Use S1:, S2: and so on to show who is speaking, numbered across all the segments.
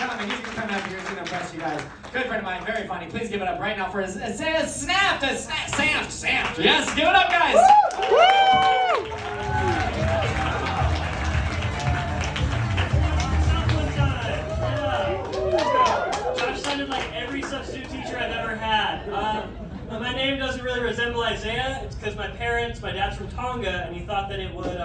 S1: talent, and he's going to come out here to impress you guys. Good friend of mine, very funny. Please give it up right now for Aisea Sanft. Sanft. Yes, give it up, guys.
S2: Josh sounded like every substitute teacher I've ever had. My name doesn't really resemble Aisea. It's because my dad's from Tonga, and he thought that it would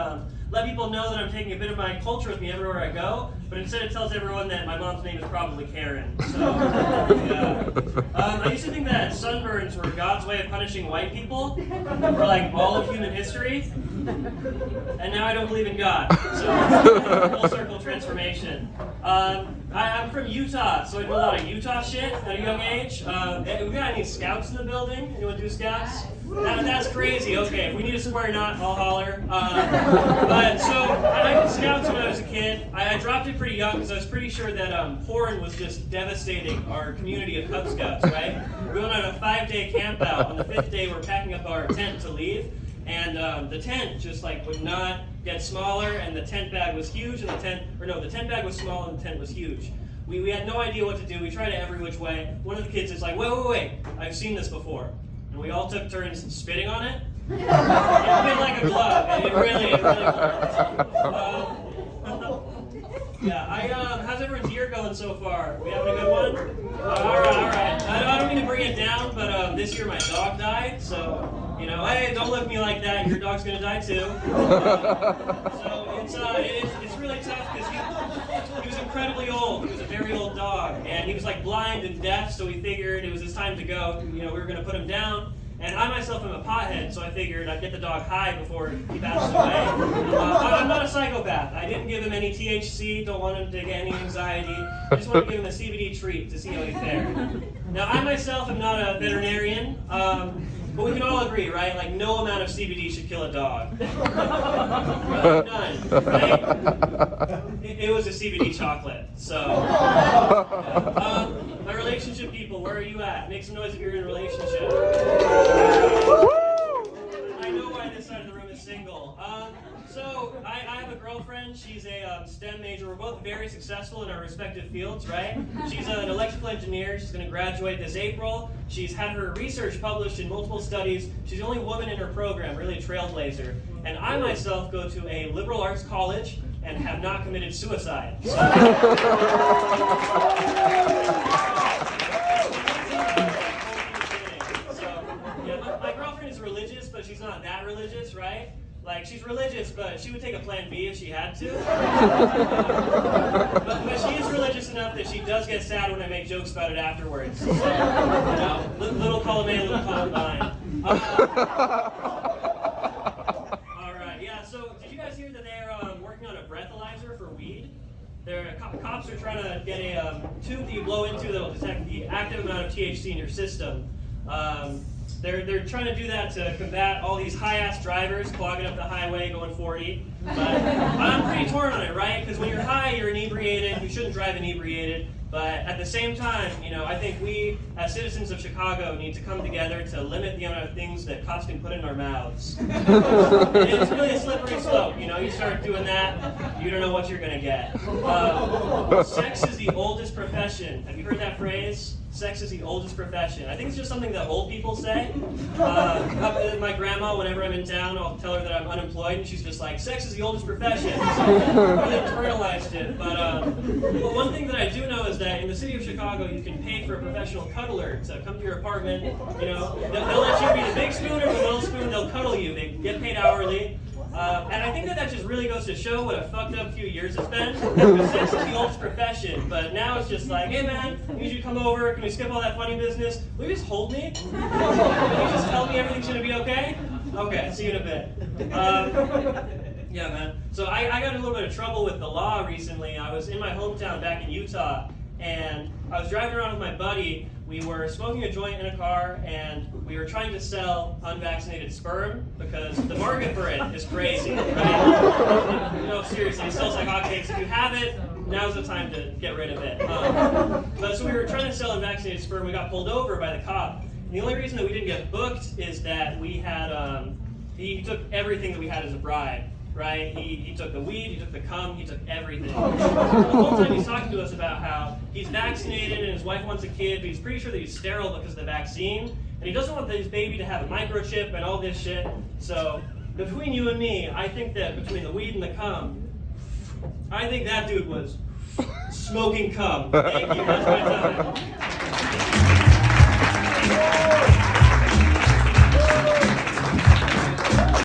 S2: let people know that I'm taking a bit of my culture with me everywhere I go, but instead it tells everyone that my mom's name is probably Karen. So, yeah. I used to think that sunburns were God's way of punishing white people, for like all of human history, and now I don't believe in God. So, full circle transformation. I'm from Utah, so I do a lot of Utah shit at a young age. We got any scouts in the building? Anyone do scouts? That's crazy. Okay, if we need a square knot, I'll holler. But so I did scouts when I was a kid. I dropped it pretty young because I was pretty sure that porn was just devastating our community of Cub Scouts, right? We went on a 5-day camp out. On the 5th day, we're packing up our tent to leave, and the tent just like would not get smaller, and the tent bag was huge, and the tent bag was small, and the tent was huge. We had no idea what to do. We tried it every which way. One of the kids is like, wait, I've seen this before. And we all took turns spitting on it. It fit like a glove, and it really worked. How's everyone's year going so far? We having a good one? All right. I don't mean to bring it down, but this year my dog died, so, hey, don't look at me like that. Your dog's gonna die too. So it's really tough because he was incredibly old. He was a very old dog, and he was like blind and deaf, so we figured it was his time to go. We were gonna put him down. And I myself am a pothead, so I figured I'd get the dog high before he passes away. I'm not a psychopath. I didn't give him any THC, don't want him to get any anxiety. I just want to give him a CBD treat to see how he fared. Now, I myself am not a veterinarian, but we can all agree, right? Like, no amount of CBD should kill a dog. None, right? It was a CBD chocolate, so. My relationship people, where are you at? Make some noise if you're in a relationship. I know why this side of the room is single. So I have a girlfriend. She's a STEM major. We're both very successful in our respective fields, right? She's an electrical engineer. She's going to graduate this April. She's had her research published in multiple studies. She's the only woman in her program, really a trailblazer. And I myself go to a liberal arts college and have not committed suicide. So, my girlfriend is religious, but she's not that religious, right? Like, she's religious, but she would take a plan B if she had to. But she is religious enough that she does get sad when I make jokes about it afterwards. So, little column A, little column B. All right, yeah, so did you guys hear that they're working on a breathalyzer for weed? Cops are trying to get a tube that you blow into that will detect the active amount of THC in your system. They're trying to do that to combat all these high-ass drivers clogging up the highway going 40. But I'm pretty torn on it, right? Because when you're high, you're inebriated. You shouldn't drive inebriated. But at the same time, I think we, as citizens of Chicago, need to come together to limit the amount of things that cops can put in our mouths. It's really a slippery slope. You start doing that, you don't know what you're going to get. Sex is the oldest profession. Have you heard that phrase? Sex is the oldest profession. I think it's just something that old people say. My grandma, whenever I'm in town, I'll tell her that I'm unemployed, and she's just like, sex is the oldest profession. So I really internalized it. But one thing that I do know is that in the city of Chicago, you can pay for a professional cuddler to come to your apartment. They'll let you be the big spoon or the little spoon. They'll cuddle you. They get paid hourly. And I think that just really goes to show what a fucked up few years it's been. Because sex is the oldest profession, but now it's just like, hey man, I need you to come over. Can we skip all that funny business? Will you just hold me? Can you just tell me everything's gonna be okay? Okay, see you in a bit. Yeah, man. So I got in a little bit of trouble with the law recently. I was in my hometown back in Utah, and I was driving around with my buddy. We were smoking a joint in a car, and we were trying to sell unvaccinated sperm because the market for it is crazy, right? Seriously, it sells like hotcakes. If you have it, now's the time to get rid of it. But so we were trying to sell unvaccinated sperm. We got pulled over by the cop. And the only reason that we didn't get booked is that we had, he took everything that we had as a bribe. Right? He took the weed, he took the cum, he took everything. The whole time he's talking to us about how he's vaccinated and his wife wants a kid, but he's pretty sure that he's sterile because of the vaccine, and he doesn't want his baby to have a microchip and all this shit. So between you and me, I think that between the weed and the cum, I think that dude was smoking cum. Thank you. That's my time.